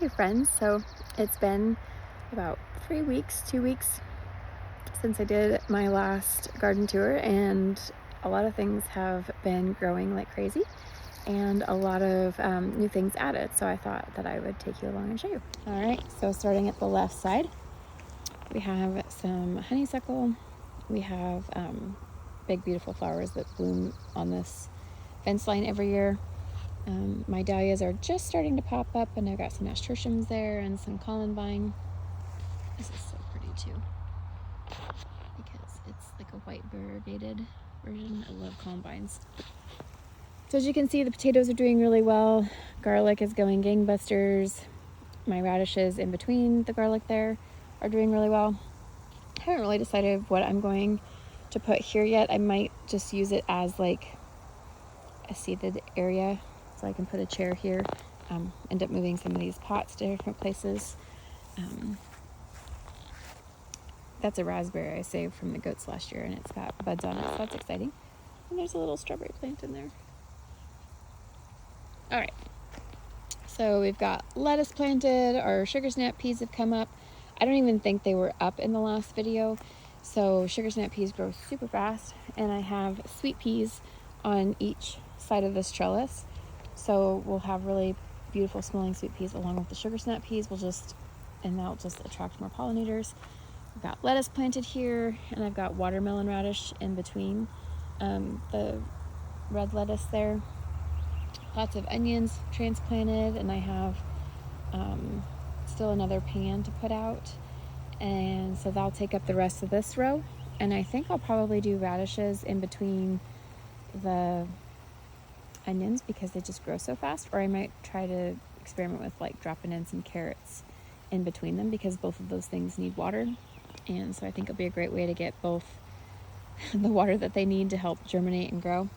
Hey friends, so it's been about 2 weeks since I did my last garden tour, and a lot of things have been growing like crazy and a lot of new things added. So I thought that I would take you along and show you. All right, so starting at the left side, we have some honeysuckle. We have big beautiful flowers that bloom on this fence line every year. My dahlias are just starting to pop up, and I've got some nasturtiums there and some columbine. This is so pretty too, because it's like a white variegated version. I love columbines. So as you can see, the potatoes are doing really well. Garlic is going gangbusters. My radishes in between the garlic there are doing really well. I haven't really decided what I'm going to put here yet. I might just use it as like a seated area, so I can put a chair here. End up moving some of these pots to different places. That's a raspberry I saved from the goats last year, and it's got buds on it, so that's exciting. And there's a little strawberry plant in there. All right, so we've got lettuce planted. Our sugar snap peas have come up. I don't even think they were up in the last video. So sugar snap peas grow super fast, and I have sweet peas on each side of this trellis. So we'll have really beautiful smelling sweet peas along with the sugar snap peas. And that'll just attract more pollinators. I've got lettuce planted here, and I've got watermelon radish in between the red lettuce there. Lots of onions transplanted, and I have still another pan to put out, and so that'll take up the rest of this row. And I think I'll probably do radishes in between the onions because they just grow so fast, or I might try to experiment with like dropping in some carrots in between them, because both of those things need water, and so I think it'll be a great way to get both the water that they need to help germinate and grow.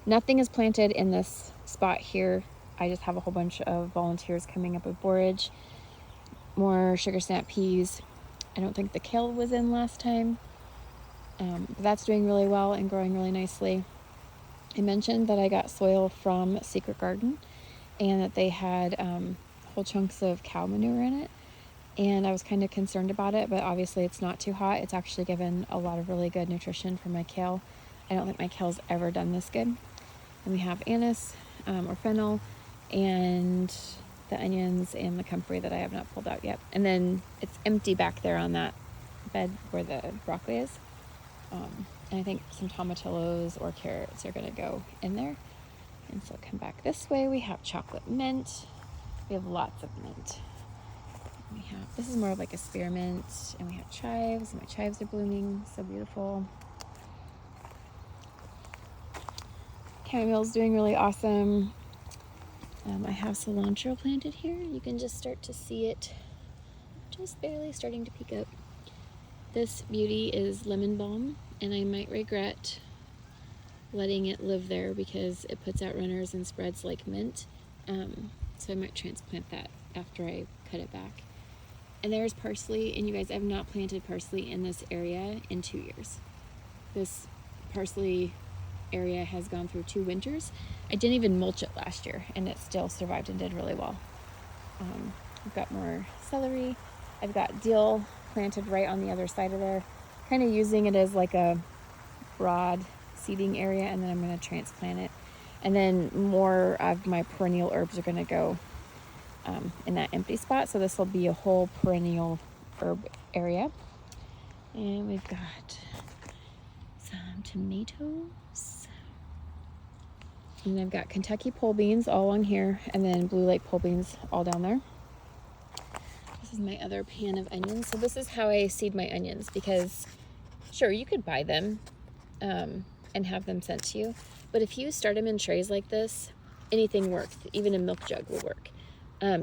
Nothing is planted in this spot here. I just have a whole bunch of volunteers coming up with borage, more sugar snap peas. I don't think the kale was in last time, but that's doing really well and growing really nicely. I mentioned that I got soil from Secret Garden, and that they had whole chunks of cow manure in it, and I was kind of concerned about it, but obviously it's not too hot. It's actually given a lot of really good nutrition for my kale. I don't think my kale's ever done this good. And we have anise or fennel, and the onions and the comfrey that I have not pulled out yet. And then it's empty back there on that bed where the broccoli is. And I think some tomatillos or carrots are going to go in there. And so come back this way. We have chocolate mint. We have lots of mint. This is more of like a spearmint, and we have chives, and my chives are blooming, so beautiful. Chamomile's doing really awesome. I have cilantro planted here. You can just start to see it just barely starting to peek up. This beauty is lemon balm, and I might regret letting it live there because it puts out runners and spreads like mint. So I might transplant that after I cut it back. And there's parsley, and you guys, I've not planted parsley in this area in 2 years. This parsley area has gone through 2 winters. I didn't even mulch it last year, and it still survived and did really well. I've got more celery. I've got dill planted right on the other side of there, kind of using it as like a broad seeding area, and then I'm going to transplant it. And then more of my perennial herbs are going to go in that empty spot, so this will be a whole perennial herb area. And we've got some tomatoes, and I've got Kentucky pole beans all along here, and then Blue Lake pole beans all down there. This is my other pan of onions. So this is how I seed my onions, because sure, you could buy them and have them sent to you, but if you start them in trays like this, anything works. Even a milk jug will work.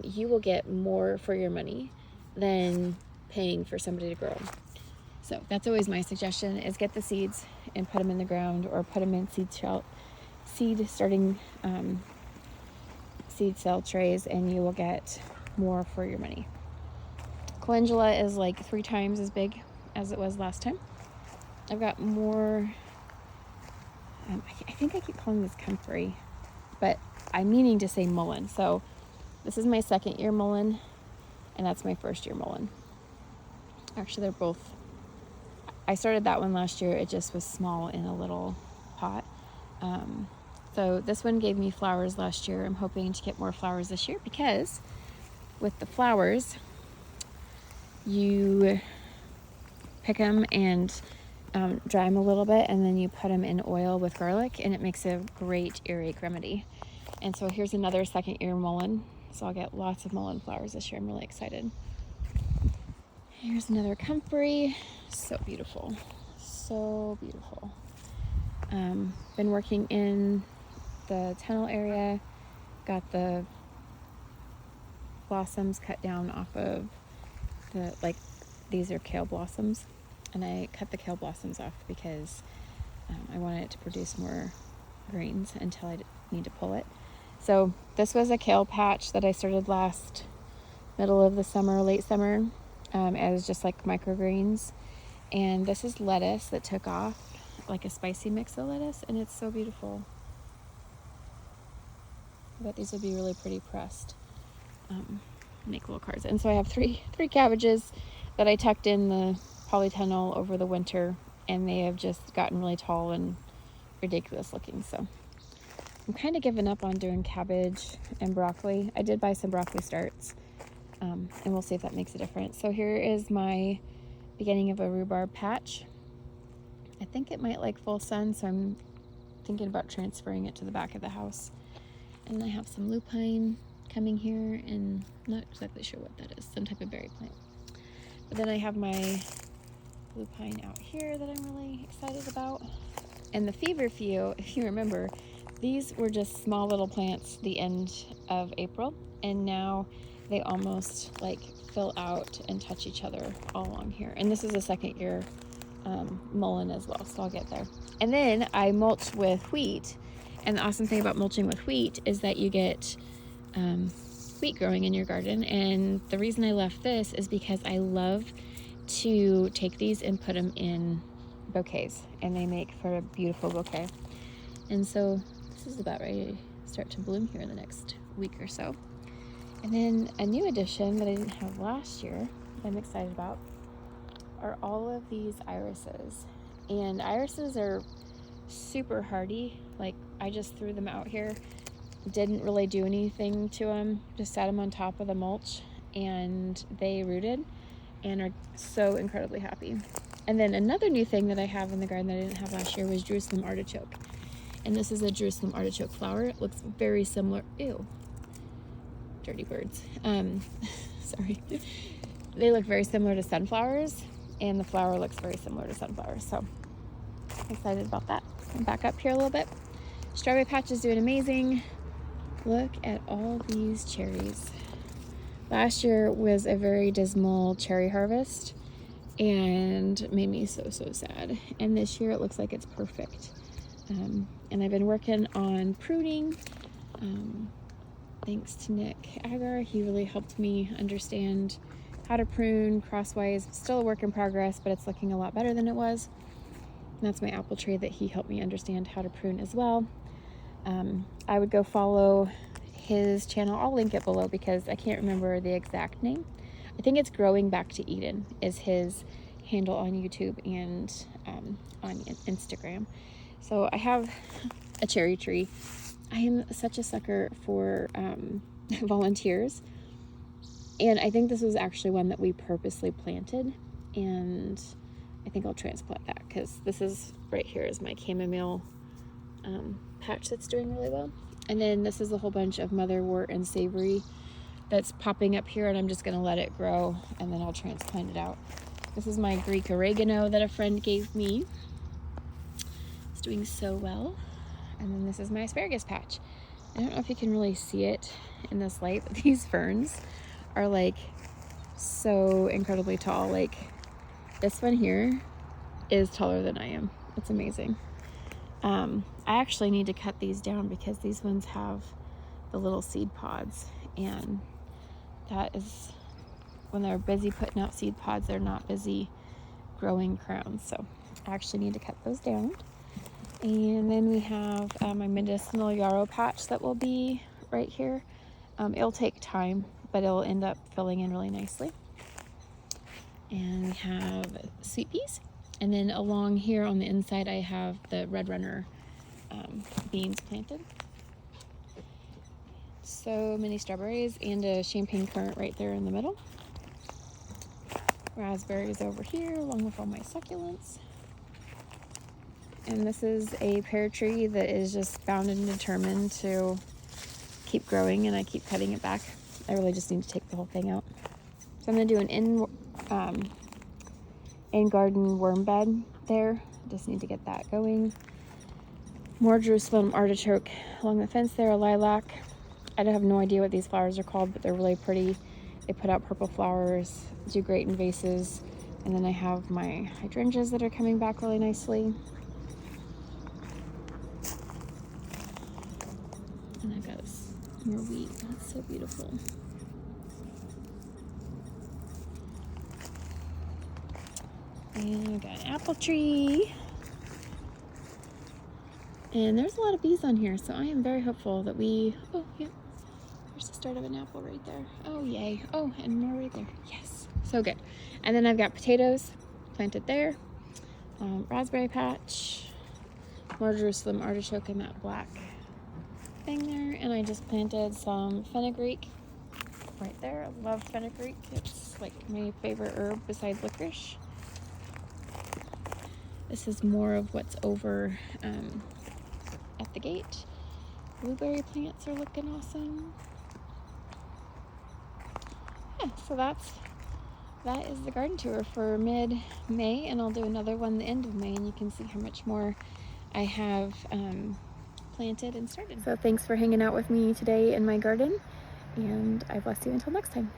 You will get more for your money than paying for somebody to grow them. So that's always my suggestion, is get the seeds and put them in the ground, or put them in seed cell trays, and you will get more for your money. Calendula is like 3 times as big as it was last time. I've got more, I think I keep calling this comfrey, but I'm meaning to say mullein. So this is my second year mullein. and that's my first year mullein. Actually, they're both, I started that one last year. It just was small in a little pot. So this one gave me flowers last year. I'm hoping to get more flowers this year, because with the flowers, you pick them and dry them a little bit, and then you put them in oil with garlic, and it makes a great earache remedy. And so here's another second year mullein. So I'll get lots of mullein flowers this year. I'm really excited. Here's another comfrey. So beautiful. So beautiful. Been working in the tunnel area. Got the blossoms cut down off of the, like, these are kale blossoms. And I cut the kale blossoms off because I wanted it to produce more grains until I need to pull it. So this was a kale patch that I started last middle of the summer, late summer, as just like microgreens. And this is lettuce that took off, like a spicy mix of lettuce, and it's so beautiful. I bet these would be really pretty pressed. Make little cards. And so I have three cabbages that I tucked in the polytunnel over the winter, and they have just gotten really tall and ridiculous looking. So I'm kind of giving up on doing cabbage and broccoli. I did buy some broccoli starts, and we'll see if that makes a difference. So here is my beginning of a rhubarb patch. I think it might like full sun, so I'm thinking about transferring it to the back of the house. And I have some lupine coming here, and I'm not exactly sure what that is, some type of berry plant. But then I have my lupine out here that I'm really excited about. And the feverfew, if you remember, these were just small little plants the end of April, and now they almost like fill out and touch each other all along here. And this is a second year mullein as well, so I'll get there. And then I mulch with wheat, and the awesome thing about mulching with wheat is that you get wheat growing in your garden. And the reason I left this is because I love to take these and put them in bouquets, and they make for a beautiful bouquet. And so this is about ready to start to bloom here in the next week or so. And then a new addition that I didn't have last year that I'm excited about are all of these irises. And irises are super hardy. Like, I just threw them out here, didn't really do anything to them, just sat them on top of the mulch, and they rooted and are so incredibly happy. And then another new thing that I have in the garden that I didn't have last year was Jerusalem artichoke. And this is a Jerusalem artichoke flower. It looks very similar. Ew. Dirty birds. Sorry. They look very similar to sunflowers, and the flower looks very similar to sunflowers. So I'm excited about that. I'm back up here a little bit. Strawberry patch is doing amazing. Look at all these cherries. Last year was a very dismal cherry harvest and made me so sad. And this year it looks like it's perfect. And I've been working on pruning. Thanks to Nick Agar, he really helped me understand how to prune crosswise. Still a work in progress, but it's looking a lot better than it was. And that's my apple tree that he helped me understand how to prune as well. I would go follow his channel. I'll link it below because I can't remember the exact name. I think it's Growing Back to Eden is his handle on YouTube and on Instagram. So I have a cherry tree. I am such a sucker for volunteers. And I think this was actually one that we purposely planted. And I think I'll transplant that because this is right here is my chamomile patch that's doing really well. And then this is a whole bunch of motherwort and savory that's popping up here, and I'm just going to let it grow and then I'll transplant it out. This is my Greek oregano that a friend gave me. It's doing so well. And then this is my asparagus patch. I don't know if you can really see it in this light, but these ferns are like so incredibly tall. Like this one here is taller than I am. It's amazing. I actually need to cut these down because these ones have the little seed pods, and that is when they're busy putting out seed pods, they're not busy growing crowns. So I actually need to cut those down. And then we have my medicinal yarrow patch that will be right here. It'll take time. but it'll end up filling in really nicely. And we have sweet peas. And then along here on the inside, I have the red runner beans planted. So many strawberries and a champagne currant right there in the middle. Raspberries over here along with all my succulents. And this is a pear tree that is just bound and determined to keep growing, and I keep cutting it back. I really just need to take the whole thing out. So I'm going to do an in-garden worm bed there. Just need to get that going. More Jerusalem artichoke along the fence there, a lilac. I have no idea what these flowers are called, but they're really pretty. They put out purple flowers, do great in vases. And then I have my hydrangeas that are coming back really nicely. And I've got more wheat. That's so beautiful. And I've got an apple tree. And there's a lot of bees on here, so I am very hopeful that we... Oh, yeah. There's the start of an apple right there. Oh, yay. Oh, and more right there. Yes. So good. And then I've got potatoes planted there. Raspberry patch. More Jerusalem artichoke in that black thing there. And I just planted some fenugreek right there. I love fenugreek. It's like my favorite herb besides licorice. This is more of what's over at the gate. Blueberry plants are looking awesome. Yeah, so that is the garden tour for mid-May, and I'll do another one the end of May, and you can see how much more I have planted and started. So thanks for hanging out with me today in my garden, and I bless you until next time.